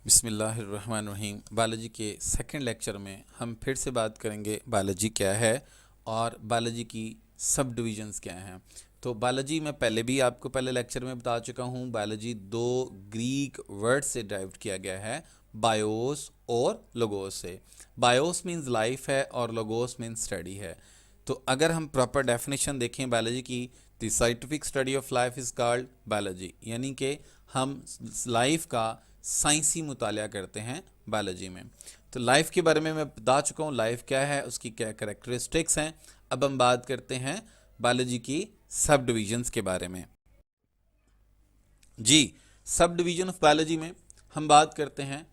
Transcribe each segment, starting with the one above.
बिस्मिल्लाहिर्रहमानिर्रहीम। बायोलॉजी के second lecture में हम फिर से बात करेंगे बायोलॉजी क्या है और बायोलॉजी की सब डिविजन्स क्या हैं। तो बायोलॉजी में पहले भी आपको पहले लेक्चर में बता चुका हूँ, बायोलॉजी दो ग्रीक वर्ड से ड्राइव किया गया है, बायोस और लोगोस से। बायोस मीन्स लाइफ है और लोगोस मीन्स स्टडी है। तो अगर हम प्रॉपर डेफिनेशन देखें बायोलॉजी की, the scientific study of life is called biology, यानी कि हम लाइफ का साइंसी मुतालिया करते हैं बायोलॉजी में। तो लाइफ के बारे में मैं बता चुका हूँ, लाइफ क्या है, उसकी क्या कैरेक्टरिस्टिक्स हैं। अब हम बात करते हैं बायोलॉजी की सब डिविजन्स के बारे में। जी, सब डिवीजन ऑफ बायोलॉजी में हम बात करते हैं,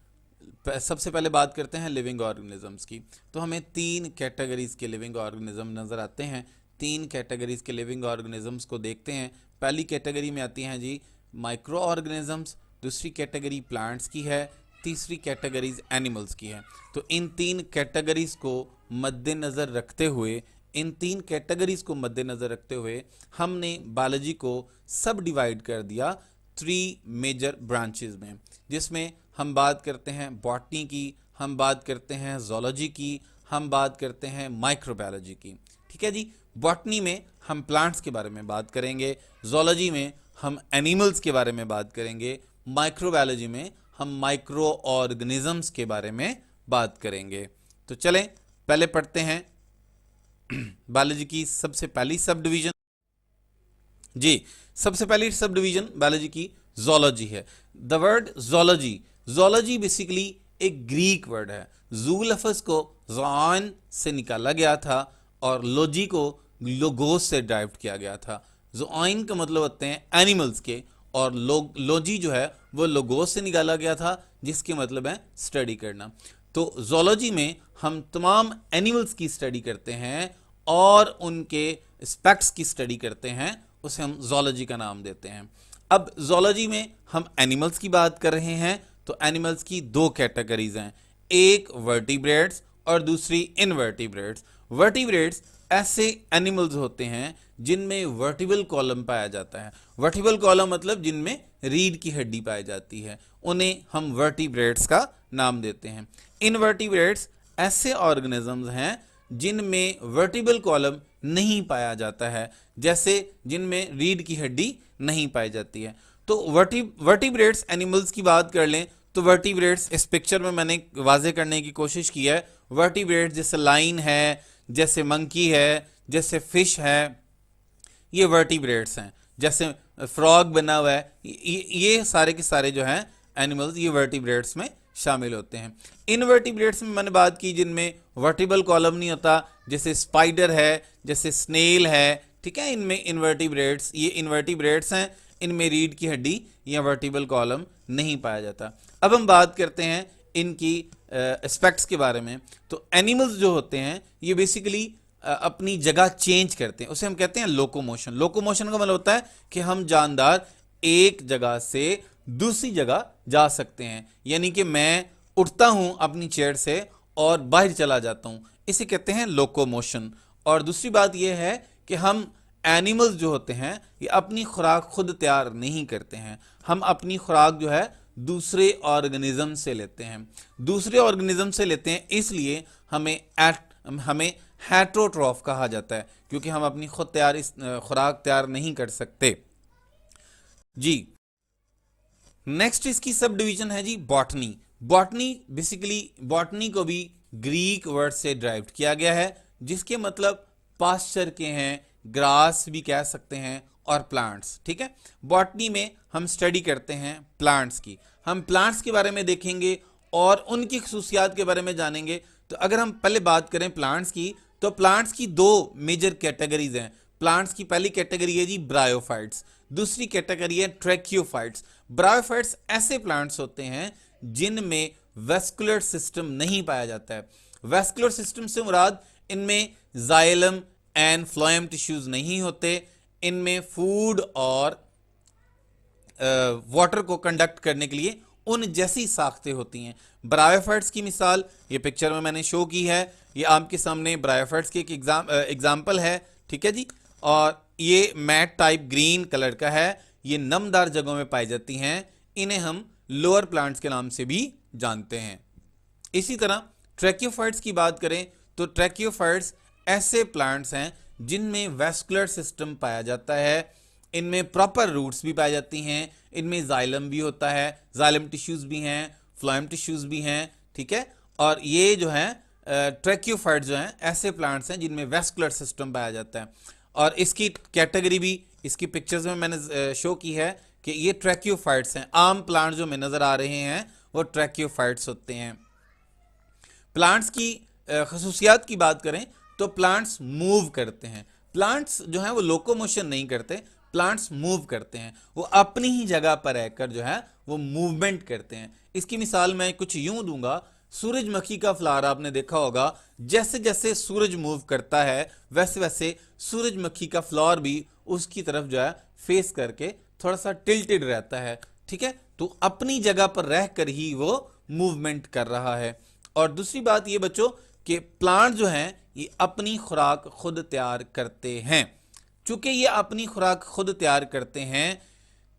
सबसे पहले बात करते हैं लिविंग ऑर्गेनिजम्स की। तो हमें तीन कैटेगरीज के लिविंग ऑर्गेनिज्म नज़र आते हैं। तीन कैटेगरीज के लिविंग ऑर्गेनिजम्स को देखते हैं। पहली कैटेगरी में आती हैं जी माइक्रो ऑर्गेनिजम्स, दूसरी कैटेगरी प्लांट्स की है, तीसरी कैटेगरीज एनिमल्स की है। तो इन तीन कैटेगरीज को मद्देनज़र रखते हुए हमने बायोलॉजी को सब डिवाइड कर दिया थ्री मेजर ब्रांचेस में, जिसमें हम बात करते हैं बॉटनी की, हम बात करते हैं जोलॉजी की, हम बात करते हैं माइक्रोबायोलॉजी की। ठीक है जी। बॉटनी में हम प्लांट्स के बारे में बात करेंगे, जोलॉजी में हम एनिमल्स के बारे में बात करेंगे, माइक्रोबायोलॉजी में हम माइक्रो ऑर्गेनिजम्स के बारे में बात करेंगे। तो चलें पहले पढ़ते हैं बायोलॉजी की सबसे पहली सब डिवीजन। जी, सबसे पहली सब डिवीजन बायोलॉजी की जोलॉजी है। द वर्ड जोलॉजी बेसिकली एक ग्रीक वर्ड है। जू लफ्ज को ज़ॉन से निकाला गया था और लॉजी को लोगोस से ड्राइव किया गया था। ज़ॉइन का मतलब होते हैं एनिमल्स के, और लॉजी जो है वो लोगोस से निकाला गया था, जिसके मतलब है स्टडी करना। तो जोलॉजी में हम तमाम एनिमल्स की स्टडी करते हैं और उनके स्पेक्ट्स की स्टडी करते हैं, उसे हम जोलॉजी का नाम देते हैं। अब जोलॉजी में हम एनिमल्स की बात कर रहे हैं, तो एनिमल्स की दो कैटेगरीज हैं, एक वर्टिब्रेट्स और दूसरी इनवर्टिब्रेट्स। वर्टिब्रेट्स ऐसे एनिमल्स होते हैं जिनमें वर्टिबल कॉलम पाया जाता है। वर्टिबल कॉलम मतलब जिनमें रीढ़ की हड्डी पाई जाती है, उन्हें हम वर्टिब्रेट्स का नाम देते हैं। इनवर्टिब्रेट्स ऐसे ऑर्गेनिजम्स हैं जिनमें वर्टिबल कॉलम नहीं पाया जाता है, जैसे जिनमें रीढ़ की हड्डी नहीं पाई जाती है। तो वर्टिब्रेट्स एनिमल्स की बात कर लें तो वर्टिब्रेट्स इस पिक्चर में मैंने वाजे करने की कोशिश की है। वर्टिब्रेट्स जैसे लाइन है, जैसे मंकी है, जैसे फिश है, ये वर्टिब्रेट्स हैं। जैसे फ्रॉग बना हुआ है, ये सारे के सारे जो हैं एनिमल्स, ये वर्टिब्रेट्स में शामिल होते हैं। इनवर्टिब्रेट्स में मैंने बात की जिनमें वर्टिबल कॉलम नहीं होता, जैसे स्पाइडर है, जैसे स्नेल है। ठीक है, इनमें इनवर्टिब्रेट्स, ये इनवर्टिब्रेट्स हैं, इनमें रीढ़ की हड्डी या वर्टिबल कॉलम नहीं पाया जाता। अब हम बात करते हैं इनकी एस्पेक्ट्स के बारे में। तो एनिमल्स जो होते हैं ये बेसिकली अपनी जगह चेंज करते हैं, उसे हम कहते हैं लोकोमोशन। लोकोमोशन का मतलब होता है कि हम जानदार एक जगह से दूसरी जगह जा सकते हैं, यानी कि मैं उठता हूं अपनी चेयर से और बाहर चला जाता हूं, इसे कहते हैं लोकोमोशन। और दूसरी बात यह है कि हम एनिमल्स जो होते हैं ये अपनी खुराक खुद तैयार नहीं करते हैं, हम अपनी खुराक जो है दूसरे ऑर्गेनिज्म से लेते हैं। दूसरे ऑर्गेनिज्म से लेते हैं इसलिए हमें हेट्रोट्रॉफ कहा जाता है, क्योंकि हम अपनी खुद खुराक तैयार नहीं कर सकते। जी, नेक्स्ट इसकी सब डिवीजन है जी बॉटनी। बॉटनी बेसिकली, बॉटनी को भी ग्रीक वर्ड से ड्राइव किया गया है, जिसके मतलब पास्चर के हैं, ग्रास भी कह सकते हैं, और प्लांट्स। ठीक है, बॉटनी में हम स्टडी करते हैं प्लांट्स की। हम प्लांट्स के बारे में देखेंगे और उनकी खसूसियात के बारे में जानेंगे। तो अगर हम पहले बात करें प्लांट्स की, तो प्लांट्स की दो मेजर कैटेगरीज हैं। प्लांट्स की पहली कैटेगरी है जी ब्रायोफाइट्स, दूसरी कैटेगरी है ट्रैकियोफाइट्स। ब्रायोफाइट्स ऐसे प्लांट्स होते हैं जिनमें वेस्कुलर सिस्टम नहीं पाया जाता है। वेस्कुलर सिस्टम से मुराद इनमें जाइलम एंड फ्लोएम टिश्यूज नहीं होते, इनमें फूड और वाटर को कंडक्ट करने के लिए उन जैसी साख्तें होती हैं। ब्रायोफाइट्स की मिसाल ये पिक्चर में मैंने शो की है, ये आपके सामने ब्रायोफाइट्स की एक एग्जाम्पल है। ठीक है जी, और ये मैट टाइप ग्रीन कलर का है, ये नमदार जगहों में पाई जाती हैं, इन्हें हम लोअर प्लांट्स के नाम से भी जानते हैं। इसी तरह ट्रैकियोफाइट्स की बात करें तो ट्रैकियोफाइट्स ऐसे प्लांट्स हैं जिनमें वैस्कुलर सिस्टम पाया जाता है, इनमें प्रॉपर रूट्स भी पाई जाती हैं, इनमें जाइलम भी होता है, जाइलम टिश्यूज भी हैं, फ्लोएम टिश्यूज भी हैं, ठीक है। और ये जो है ट्रैकियोफाइट्स जो हैं ऐसे प्लांट्स हैं जिनमें वैस्कुलर सिस्टम पाया जाता है। और इसकी कैटेगरी भी इसकी पिक्चर्स में मैंने शो की है कि ये ट्रैकियोफाइट्स हैं। आम प्लांट जो में नजर आ रहे हैं वो ट्रैकियोफाइट्स होते हैं। प्लांट्स की खसूसियात की बात करें तो प्लांट्स मूव करते हैं। प्लांट्स जो हैं वो लोकोमोशन नहीं करते, प्लांट्स मूव करते हैं, वो अपनी ही जगह पर रहकर जो है वो मूवमेंट करते हैं। इसकी मिसाल मैं कुछ यूं दूंगा, सूरजमुखी का फ्लावर आपने देखा होगा, जैसे जैसे सूरज मूव करता है वैसे वैसे सूरजमुखी का फ्लावर भी उसकी तरफ जो है फेस करके थोड़ा सा टिल्टेड रहता है, ठीक है। तो अपनी जगह पर रहकर ही वो मूवमेंट कर रहा है। और दूसरी बात ये बच्चों कि प्लांट जो हैं ये अपनी खुराक खुद तैयार करते हैं। चूंकि ये अपनी खुराक खुद तैयार करते हैं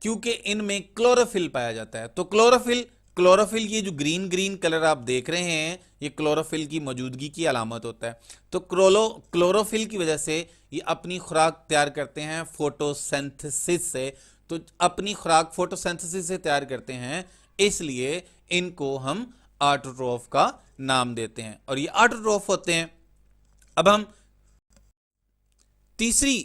क्योंकि इनमें क्लोरोफिल पाया जाता है। तो क्लोरोफिल ये जो ग्रीन ग्रीन कलर आप देख रहे हैं ये क्लोरोफिल की मौजूदगी की अलामत होता है। तो क्लोरोफिल की वजह से ये अपनी खुराक तैयार करते हैं फोटोसिंथेसिस से। तो अपनी खुराक फोटोसिंथेसिस से तैयार करते हैं, इसलिए इनको हम ऑटोट्रोफ का नाम देते हैं और ये ऑटोट्रोफ होते हैं। अब हम तीसरी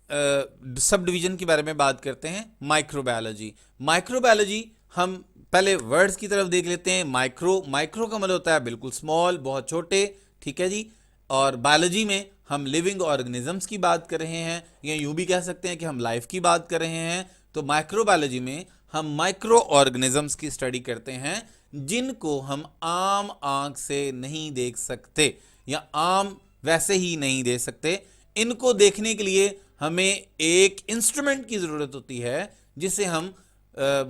सब डिवीजन के बारे में बात करते हैं, माइक्रोबायोलॉजी। माइक्रोबायोलॉजी हम पहले वर्ड्स की तरफ देख लेते हैं। माइक्रो का मतलब होता है बिल्कुल स्मॉल, बहुत छोटे, ठीक है जी। और बायोलॉजी में हम लिविंग ऑर्गेनिजम्स की बात कर रहे हैं, या यूं भी कह सकते हैं कि हम लाइफ की बात कर रहे हैं। तो माइक्रोबायोलॉजी में हम माइक्रो ऑर्गेनिजम्स की स्टडी करते हैं जिनको हम आम आंख से नहीं देख सकते या आम वैसे ही नहीं देख सकते। इनको देखने के लिए हमें एक इंस्ट्रूमेंट की जरूरत होती है जिसे हम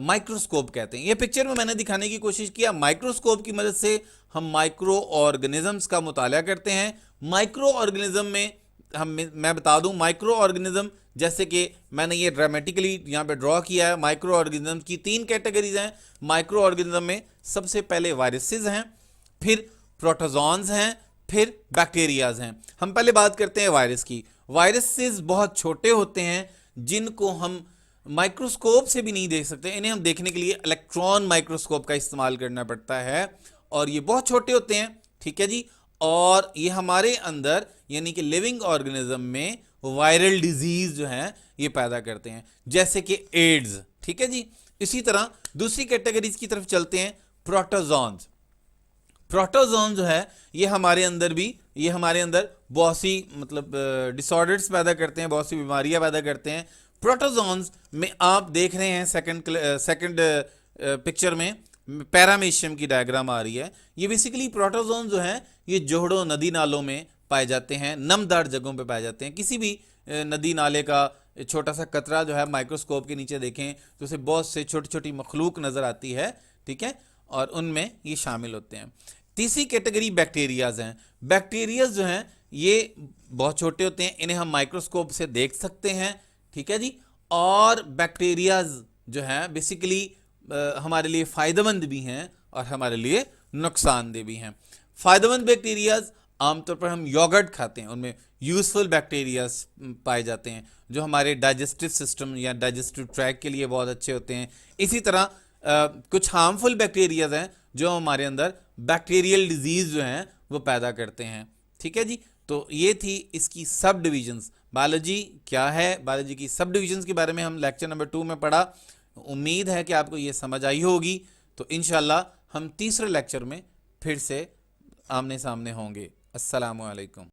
माइक्रोस्कोप कहते हैं। ये पिक्चर में मैंने दिखाने की कोशिश किया, माइक्रोस्कोप की मदद से हम माइक्रो ऑर्गेनिजम्स का मुताला करते हैं। माइक्रो ऑर्गेनिज्म में मैं बता दूं, माइक्रो ऑर्गेनिज्म जैसे कि मैंने ये ड्रामेटिकली यहाँ पे ड्रॉ किया है, माइक्रो ऑर्गेनिज्म की 3 कैटेगरीज हैं। माइक्रो ऑर्गेनिज्म में सबसे पहले वायरसेस हैं, फिर प्रोटोजोन्स हैं, फिर बैक्टीरियाज हैं। हम पहले बात करते हैं वायरस की। वायरसेस बहुत छोटे होते हैं जिनको हम माइक्रोस्कोप से भी नहीं देख सकते, इन्हें हम देखने के लिए इलेक्ट्रॉन माइक्रोस्कोप का इस्तेमाल करना पड़ता है और ये बहुत छोटे होते हैं, ठीक है जी। और ये हमारे अंदर यानी कि लिविंग ऑर्गेनिज्म में वायरल डिजीज जो है ये पैदा करते हैं, जैसे कि एड्स, ठीक है जी। इसी तरह दूसरी कैटेगरीज की तरफ चलते हैं, प्रोटोजोन्स। प्रोटोजोन जो है ये हमारे अंदर बहुत सी मतलब डिसऑर्डर्स पैदा करते हैं, बहुत सी बीमारियां पैदा करते हैं। प्रोटोजोन्स में आप देख रहे हैं सेकंड पिक्चर में पैरामीशियम की डायग्राम आ रही है। ये बेसिकली प्रोटोजोन जो है ये जोड़ों नदी नालों में पाए जाते हैं, नमदार जगहों पे पाए जाते हैं। किसी भी नदी नाले का छोटा सा कतरा जो है माइक्रोस्कोप के नीचे देखें तो उसे बहुत से छोटी छोटी मखलूक नजर आती है, ठीक है, और उनमें ये शामिल होते हैं। तीसरी कैटेगरी बैक्टीरियाज हैं। बैक्टीरियाज जो हैं ये बहुत छोटे होते हैं, इन्हें हम माइक्रोस्कोप से देख सकते हैं, ठीक है जी। और बैक्टीरियाज जो हैं बेसिकली हमारे लिए फ़ायदेमंद भी हैं और हमारे लिए नुकसानदेह भी हैं। फ़ायदेमंद बैक्टीरियाज आमतौर पर हम योगर्ट खाते हैं, उनमें यूज़फुल बैक्टीरियाज पाए जाते हैं जो हमारे डाइजेस्टिव सिस्टम या डाइजेस्टिव ट्रैक के लिए बहुत अच्छे होते हैं। इसी तरह कुछ हार्मफुल बैक्टीरियाज हैं जो हमारे अंदर बैक्टीरियल डिजीज़ जो हैं वो पैदा करते हैं, ठीक है जी। तो ये थी इसकी सब डिविजन्स। बायोलॉजी क्या है, बायोलॉजी की सब डिविजन्स के बारे में हम लेक्चर नंबर 2 में पढ़ा। उम्मीद है कि आपको ये समझ आई होगी। तो इंशाल्लाह हम तीसरे लेक्चर में फिर से आमने सामने होंगे। अस्सलामु अलैकुम।